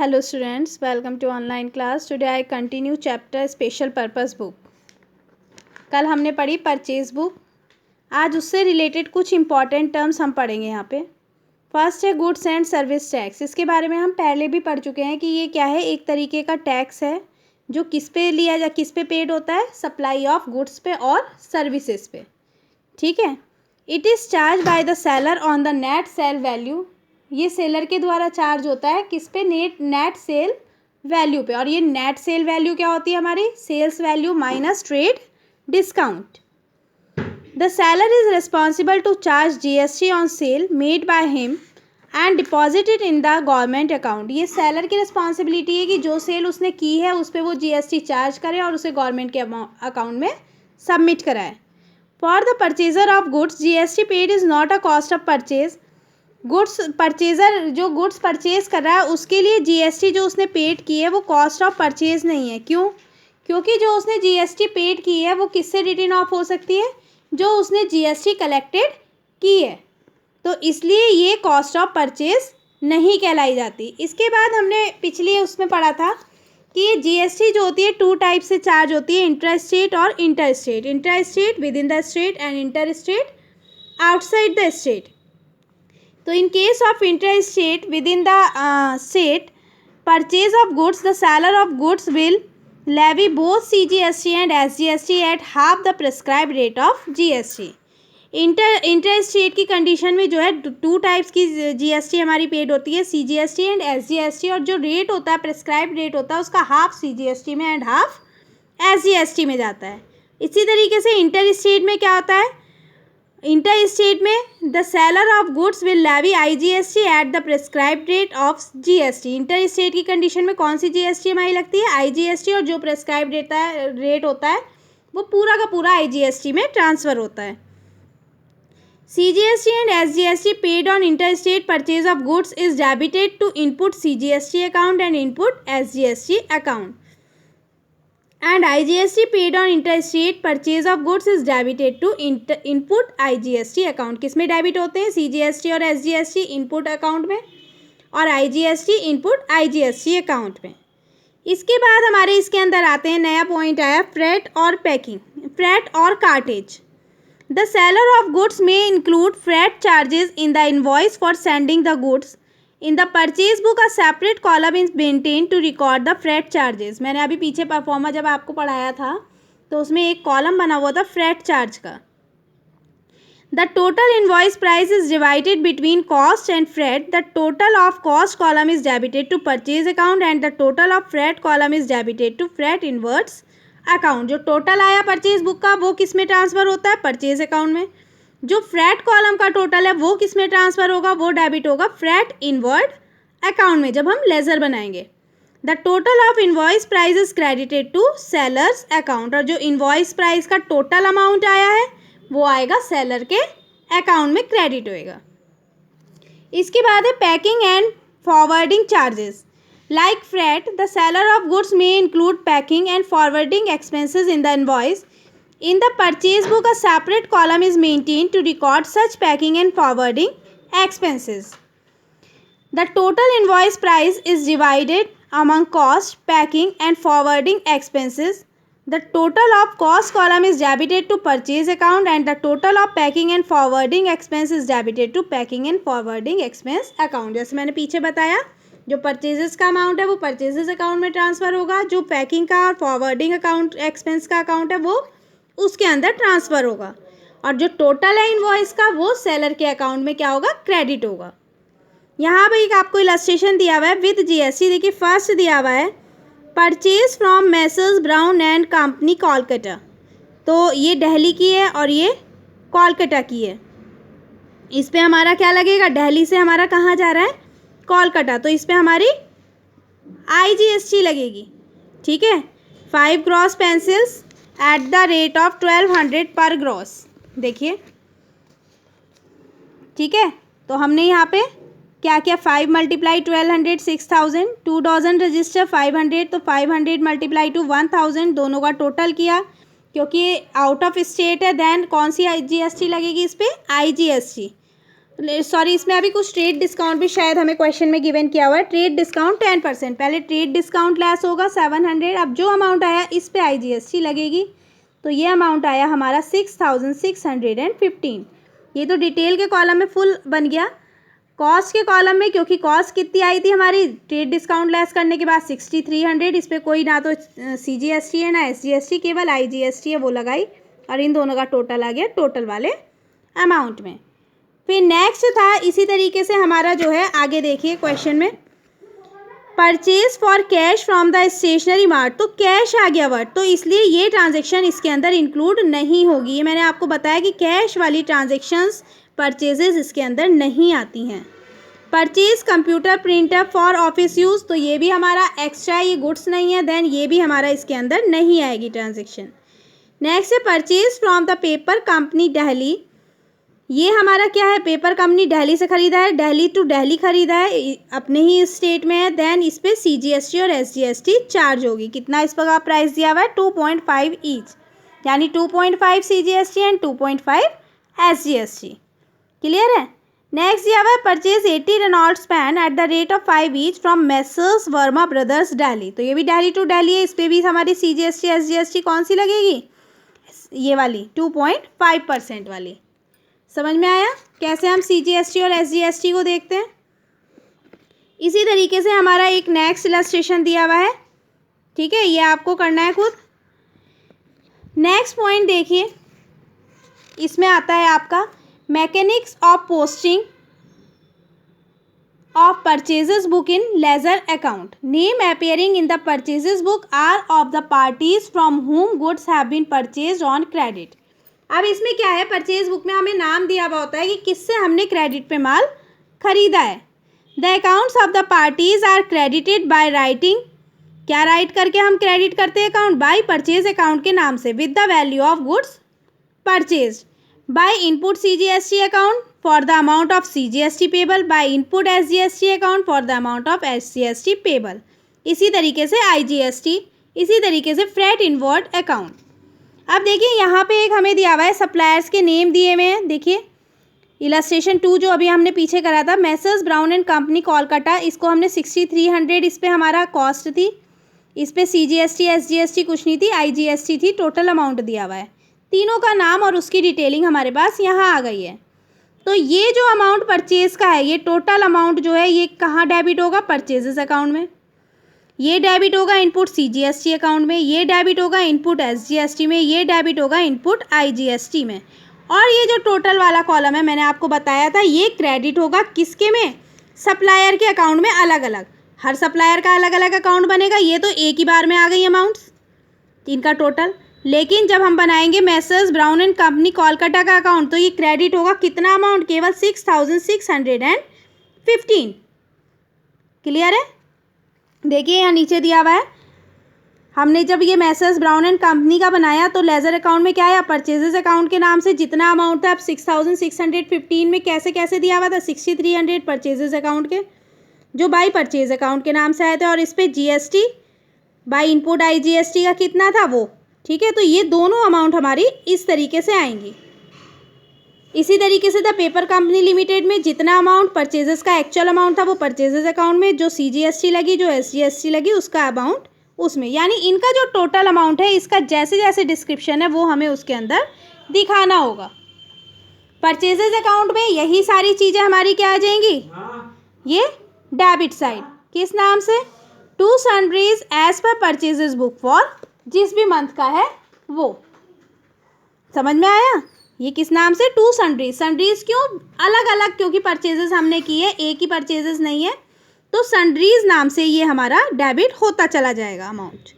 Hello students, welcome to online class. Today I continue chapter special purpose book. कल हमने पढ़ी purchase book. आज उससे रिलेटेड कुछ इंपॉर्टेंट टर्म्स हम पढ़ेंगे यहाँ पे. फर्स्ट है गुड्स एंड सर्विस टैक्स. इसके बारे में हम पहले भी पढ़ चुके हैं कि ये क्या है, एक तरीके का टैक्स है जो किस पे पेड होता है, सप्लाई ऑफ गुड्स पे और सर्विसेज पे. ठीक है. It is charge by the seller on the net cell value. ये सेलर के द्वारा चार्ज होता है किस पे, नेट सेल वैल्यू पे. और ये नेट सेल वैल्यू क्या होती है हमारी, sales value minus trade discount. The seller is responsible to charge GST on sale made by him and deposited in the government account. ये सेलर की रिस्पॉन्सिबिलिटी है कि जो सेल उसने की है उस पर वो जीएसटी चार्ज करे और उसे गवर्नमेंट के अकाउंट में सबमिट कराए. For the purchaser of goods GST paid is not a cost of purchase. Goods purchaser जो गुड्स परचेज कर रहा है उसके लिए जीएसटी जो उसने पेड की है वो कॉस्ट ऑफ परचेज नहीं है. क्यों? क्योंकि जो उसने जीएसटी पेड की है वो किससे रिटर्न ऑफ हो सकती है, जो उसने जीएसटी कलेक्टेड की है. तो इसलिए ये कॉस्ट ऑफ परचेज नहीं कहलाई जाती. इसके बाद हमने पिछली उसमें पढ़ा था कि ये जीएसटी जो होती है टू टाइप से चार्ज होती है, इंटर स्टेट और inter state. Inter state with in the state and inter state outside the state. तो in case of interstate within the state purchase of goods, the seller of goods will levy both CGST and SGST at half the prescribed rate of GST. Inter-state की condition में जो है two types की GST हमारी paid होती है, CGST and SGST. और जो रेट होता है, प्रेस्क्राइब्ड रेट होता है, उसका हाफ सीजीएसटी में एंड हाफ एसजीएसटी में जाता है. इसी तरीके से इंटर स्टेट में क्या होता है, इंटर स्टेट में the seller of goods will levy IGST at the prescribed rate of GST. Inter state की कंडीशन में कौन सी जीएसटी हमारी लगती है, आईजीएसटी. और जो प्रेस्क्राइब्ड रेट होता है वो पूरा का पूरा आईजीएसटी में ट्रांसफ़र होता है. CGST and SGST paid on inter state purchase of goods is debited to input CGST account and input SGST account. And IGST paid on interstate purchase of goods is debited to input IGST account. किस में debit होते हैं, CGST और SGST input account में और IGST input IGST account में. इसके बाद हमारे इसके अंदर आते हैं, नया पॉइंट आया, फ्रेट और पैकिंग, फ्रेट और cartage. The seller of goods में include freight charges in the invoice for sending the goods. In the purchase book a separate column is maintain to record the freight charges. मैंने अभी पीछे pro forma जब आपको पढ़ाया था तो उसमें एक कॉलम बना हुआ था फ्रेट चार्ज का. The total invoice price is divided between cost and freight. The total of cost column is debited to purchase account and the total of freight column is debited to freight inwards account. जो total आया purchase book का वो किस में transfer होता है, purchase account में. जो फ्रेट कॉलम का टोटल है वो किस में ट्रांसफ़र होगा, वो डेबिट होगा फ्रेट इनवर्ड अकाउंट में जब हम लेजर बनाएंगे. The total of invoice price is credited to seller's account. और जो इनवॉइस प्राइस का टोटल अमाउंट आया है वो आएगा सेलर के अकाउंट में क्रेडिट होएगा. इसके बाद है packing and forwarding charges. Like freight, the seller of goods में include packing and forwarding expenses in the invoice. In the purchase book, a separate column is maintained to record such packing and forwarding expenses. The total invoice price is divided among cost, packing and forwarding expenses. The total of cost column is debited to purchase account and the total of packing and forwarding expense is debited to packing and forwarding expense account. जैसे मैंने पीछे बताया, जो purchases का amount है वो purchases account में transfer होगा, जो पैकिंग का और फॉरवर्डिंग अकाउंट एक्सपेंस का अकाउंट है वो उसके अंदर ट्रांसफ़र होगा. और जो टोटल है इनवॉइस का वो सेलर के अकाउंट में क्या होगा, क्रेडिट होगा. यहाँ पर एक आपको इलस्ट्रेशन दिया हुआ है विद जीएसटी. देखिए फर्स्ट दिया हुआ है purchase from Messrs brown and company Kolkata. तो ये दिल्ली की है और ये कोलकाता की है. इस पर हमारा क्या लगेगा, दिल्ली से हमारा कहाँ जा रहा है, कोलकाता. तो इस पर हमारी आईजीएसटी लगेगी. ठीक है. 5 gross pencils at the rate of 1200 पर ग्रॉस. देखिए ठीक है. तो हमने यहाँ पे क्या किया, 5 मल्टीप्लाई 1200 6000, 2 डजन रजिस्टर 500, तो 500 मल्टीप्लाई टू 1000 दोनों का टोटल किया. क्योंकि आउट ऑफ स्टेट है देन कौन सी जीएसटी लगेगी इस पर, आईजीएसटी. सॉरी, इसमें अभी कुछ ट्रेड डिस्काउंट भी शायद हमें क्वेश्चन में गिवन किया हुआ है। ट्रेड डिस्काउंट 10%, पहले ट्रेड डिस्काउंट लेस होगा 700। अब जो अमाउंट आया इस पे IGST लगेगी, तो ये अमाउंट आया हमारा 6615। ये तो डिटेल के कॉलम में फुल बन गया। कॉस्ट के कॉलम में, क्योंकि कॉस्ट कितनी आई थी हमारी ट्रेड डिस्काउंट लेस करने के बाद 6300, इस पर कोई ना तो CGST है ना SGST, केवल IGST है वो लगाई, और इन दोनों का टोटल आ गया टोटल वाले अमाउंट में। फिर नेक्स्ट था इसी तरीके से हमारा जो है, आगे देखिए क्वेश्चन में, purchase for cash from the stationery mart, तो कैश आ गया वर्ड, तो इसलिए ये ट्रांजेक्शन इसके अंदर इंक्लूड नहीं होगी। ये मैंने आपको बताया कि कैश वाली ट्रांजेक्शन्स परचेजेस इसके अंदर नहीं आती हैं। Purchase computer printer for office use, तो ये भी हमारा एक्स्ट्रा, ये गुड्स नहीं है, देन ये भी हमारा इसके अंदर नहीं आएगी ट्रांजेक्शन। नेक्स्ट है purchase from the paper company Delhi, ये हमारा क्या है, पेपर कंपनी दिल्ली से ख़रीदा है, दिल्ली टू दिल्ली ख़रीदा है, अपने ही स्टेट में है, देन इस पर CGST और SGST चार्ज होगी। कितना इस पर का प्राइस दिया हुआ है, 2.5 ईच, यानी 2.5 CGST एंड 2.5 SGST। क्लियर है। नेक्स्ट दिया हुआ है purchase 80 Reynolds pen at the rate of 5 each from messrs Verma brothers Delhi, तो ये भी दिल्ली टू दिल्ली है, इस पर भी हमारी CGST SGST कौन सी लगेगी, ये वाली 2.5% वाली। समझ में आया कैसे हम CGST और SGST को देखते हैं। इसी तरीके से हमारा एक नेक्स्ट इलस्ट्रेशन दिया हुआ है, ठीक है, ये आपको करना है खुद। नेक्स्ट पॉइंट देखिए, इसमें आता है आपका mechanics of posting of purchases book in ledger account, name appearing in the purchases book are of the parties from whom goods have been purchased on credit. अब इसमें क्या है, परचेज बुक में हमें नाम दिया हुआ होता है कि किससे हमने क्रेडिट पे माल खरीदा है। The accounts of the parties are credited by writing, क्या राइट करके हम क्रेडिट करते हैं अकाउंट, बाय परचेज अकाउंट के नाम से, with the value of goods purchase, by input CGST account for the amount of CGST payable, by input SGST account for the amount of SGST payable, इसी तरीके से IGST, इसी तरीके से freight inward account. अब देखिए यहाँ पे एक हमें दिया हुआ है, सप्लायर्स के नेम दिए हुए हैं, देखिए इलस्ट्रेशन 2 जो अभी हमने पीछे करा था, Messrs brown and company Kolkata, इसको हमने 6300 इस पे हमारा कॉस्ट थी, इस पे CGST SGST कुछ नहीं थी, IGST थी, टोटल अमाउंट दिया हुआ है, तीनों का नाम और उसकी डिटेलिंग हमारे पास यहाँ आ गई है। तो ये जो अमाउंट परचेज का है, ये टोटल अमाउंट जो है ये कहाँ डेबिट होगा, परचेजेस अकाउंट में, ये डेबिट होगा इनपुट CGST अकाउंट में, ये डेबिट होगा इनपुट SGST में, ये डेबिट होगा इनपुट IGST में, और ये जो टोटल वाला कॉलम है मैंने आपको बताया था, ये क्रेडिट होगा किसके में, सप्लायर के अकाउंट में अलग अलग, हर सप्लायर का अलग अलग अकाउंट बनेगा। ये तो एक ही बार में आ गई अमाउंट्स इनका टोटल, लेकिन जब हम बनाएंगे Messrs brown and company Kolkata का अकाउंट, तो ये क्रेडिट होगा कितना अमाउंट, केवल 6615। क्लियर है। देखिए यहाँ नीचे दिया हुआ है, हमने जब ये मैसर्स ब्राउन एंड कंपनी का बनाया तो लेजर अकाउंट में क्या है, परचेजेस अकाउंट के नाम से जितना अमाउंट था, अब 6615 में कैसे कैसे दिया हुआ था, 6300 परचेजेस अकाउंट के जो बाई परचेज अकाउंट के नाम से आए थे, और इस पर GST बाई इनपुट IGST का कितना था वो, ठीक है। तो ये दोनों अमाउंट हमारी इस तरीके से आएंगी। इसी तरीके से द पेपर कंपनी लिमिटेड में जितना अमाउंट परचेजेस का एक्चुअल अमाउंट था वो परचेजेस अकाउंट में, जो CGST लगी, जो SGST लगी, उसका अमाउंट उसमें, यानी इनका जो टोटल अमाउंट है इसका जैसे जैसे डिस्क्रिप्शन है वो हमें उसके अंदर दिखाना होगा। परचेजेस अकाउंट में यही सारी चीज़ें हमारी क्या आ जाएंगी, ये डेबिट साइड, किस नाम से, to sundries as per purchases book for, जिस भी मंथ का है वो। समझ में आया, ये किस नाम से, टू सन्ड्रीज। सन्ड्रीज क्यों अलग अलग, क्योंकि परचेजेस हमने की है, एक ही परचेजेस नहीं है, तो सन्ड्रीज नाम से ये हमारा डेबिट होता चला जाएगा अमाउंट।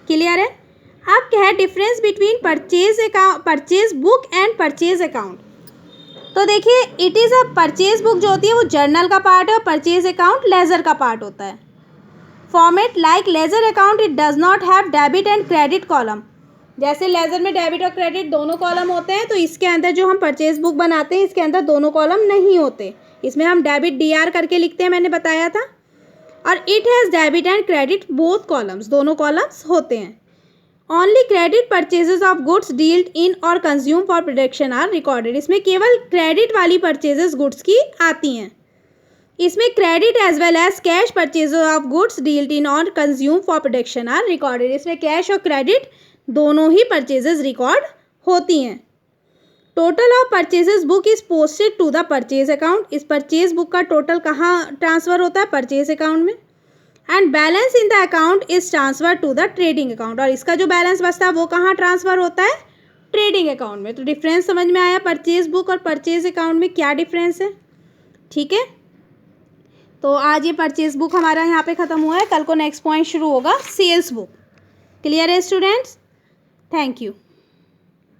क्लियर है। अब क्या है difference between purchase account, purchase book and purchase account. तो देखिए it is a, purchase book जो होती है वो जर्नल का पार्ट है और परचेज अकाउंट लेजर का पार्ट होता है। Format like ledger account it does not have debit and credit column, जैसे लेजर में डेबिट और क्रेडिट दोनों कॉलम होते हैं, तो इसके अंदर जो हम परचेज बुक बनाते हैं इसके अंदर दोनों कॉलम नहीं होते, इसमें हम डेबिट DR करके लिखते हैं, मैंने बताया था। और it has debit and credit both columns, दोनों कॉलम्स होते हैं। Only credit purchases of goods dealt in और consume for production are recorded. इसमें केवल क्रेडिट वाली परचेजेस गुड्स की आती हैं। इसमें credit as well as cash purchases of goods dealt in और consume for production are recorded. इसमें कैश और क्रेडिट दोनों ही परचेजेस रिकॉर्ड होती हैं। Total of purchases book is posted to the purchase account. इस परचेज बुक का total कहाँ ट्रांसफ़र होता है? परचेज अकाउंट में। And balance in the account is transfer to the trading account. और इसका जो बैलेंस बचता है वो कहाँ ट्रांसफ़र होता है? ट्रेडिंग अकाउंट में। तो डिफरेंस समझ में आया परचेज बुक और परचेज अकाउंट में क्या डिफरेंस है? ठीक है, तो आज ये परचेज बुक हमारा यहाँ पे ख़त्म हुआ है। कल को नेक्स्ट पॉइंट शुरू होगा सेल्स बुक। क्लियर है स्टूडेंट्स? Thank you.